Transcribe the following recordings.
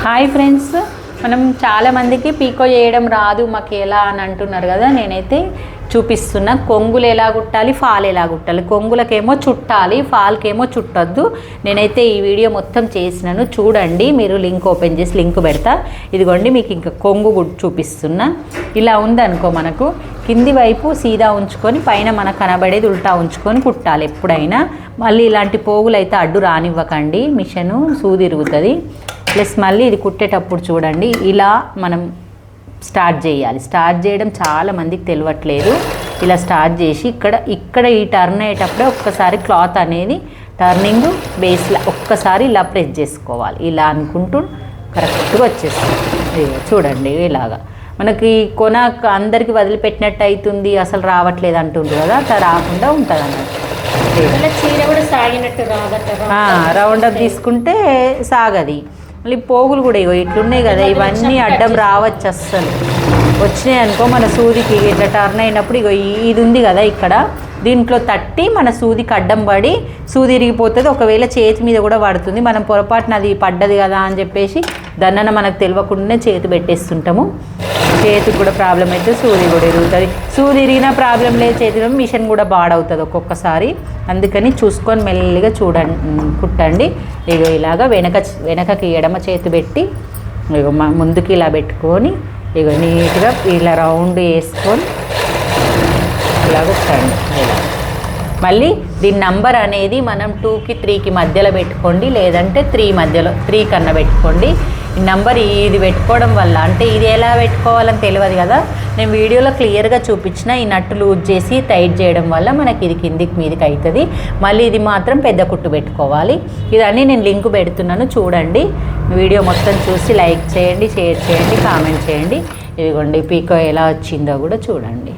Hi friends, మనం చాలామందికి పీకో చేయడం రాదు మాకు ఎలా అని అంటున్నారు కదా. నేనైతే చూపిస్తున్నా కొంగులు ఎలా కుట్టాలి, ఫాల్ ఎలా కుట్టాలి. కొంగులకేమో చుట్టాలి, ఫాల్కేమో చుట్టొద్దు. నేనైతే ఈ వీడియో మొత్తం చేసినాను, చూడండి. మీరు లింక్ ఓపెన్ చేసి లింక్ పెడతా. ఇదిగోండి మీకు ఇంకా కొంగు చూపిస్తున్నా. ఇలా ఉందనుకో, మనకు కింది వైపు సీదా ఉంచుకొని పైన మనకు కనబడేది ఉల్టా ఉంచుకొని కుట్టాలి ఎప్పుడైనా. మళ్ళీ ఇలాంటి పోగులు అయితే అడ్డు రానివ్వకండి, మిషను సూదిరుగుతుంది. ప్లస్ మళ్ళీ ఇది కుట్టేటప్పుడు చూడండి, ఇలా మనం స్టార్ట్ చేయాలి. స్టార్ట్ చేయడం చాలా మందికి తెలియట్లేదు. ఇలా స్టార్ట్ చేసి ఇక్కడ ఈ టర్న్ అయ్యేటప్పుడే ఒక్కసారి క్లాత్ అనేది టర్నింగ్ బేస్లో ఒక్కసారి ఇలా ప్రెస్ చేసుకోవాలి. ఇలా అనుకుంటూ కరెక్ట్గా వచ్చేస్తుంది. చూడండి, ఇలాగా మనకి కొన అందరికి వదిలిపెట్టినట్టు అవుతుంది, అసలు రావట్లేదు అంటుంది కదా, అట్లా రాకుండా ఉంటుంది అన్నట్టు. చీర కూడా సాగినట్టు రౌండప్ తీసుకుంటే సాగది. మళ్ళీ పోగులు కూడా ఇట్లున్నాయి కదా, ఇవన్నీ అడ్డం రావచ్చు. అస్సలు వచ్చినాయి అనుకో మన సూదికి ఇట్లా టర్న్ అయినప్పుడు ఇది ఉంది కదా ఇక్కడ, దీంట్లో తట్టి మన సూదికి అడ్డం పడి సూది ఇరిగిపోతుంది. ఒకవేళ చేతి మీద కూడా పడుతుంది. మనం పొరపాటున అది పడ్డది కదా అని చెప్పేసి దాన్ని మనకు తెలియకుండానే చేతి పెట్టేస్తుంటాము. చేతికి కూడా ప్రాబ్లం అయితే సూది కూడా ఇరుగుతుంది. సూది ఇరిగినా ప్రాబ్లం లేదు, చేతిలో మిషన్ కూడా బాడవుతుంది ఒక్కొక్కసారి. అందుకని చూసుకొని మెల్లిగా కుట్టండి. ఇగో ఇలాగా వెనకకి ఎడమ చేతి పెట్టి ఇగో ముందుకి ఇలా పెట్టుకొని ఇగో నీట్గా ఇలా రౌండ్ వేసుకొని ఇలా కుట్టండి. ఇలా మళ్ళీ దీని నంబర్ అనేది మనం 2కి 3కి మధ్యలో పెట్టుకోండి, లేదంటే 3 కన్నా పెట్టుకోండి. ఈ నంబర్ ఇది పెట్టుకోవడం వల్ల, అంటే ఇది ఎలా పెట్టుకోవాలని తెలియదు కదా, నేను వీడియోలో క్లియర్గా చూపించిన. ఈ నట్టు లూజ్ చేసి టైట్ చేయడం వల్ల మనకి ఇది కిందికి మీదకి అవుతుంది. మళ్ళీ ఇది మాత్రం పెద్ద కుట్టు పెట్టుకోవాలి. ఇదన్నీ నేను లింక్ పెడుతున్నాను, చూడండి. వీడియో మొత్తం చూసి లైక్ చేయండి, షేర్ చేయండి, కామెంట్ చేయండి. ఇదిగోండి పీకో ఎలా వచ్చిందో కూడా చూడండి.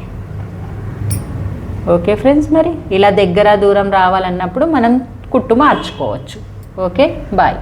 ఓకే ఫ్రెండ్స్, మరి ఇలా దగ్గర దూరం రావాలన్నప్పుడు మనం కుట్టు మార్చుకోవచ్చు. Okay, bye.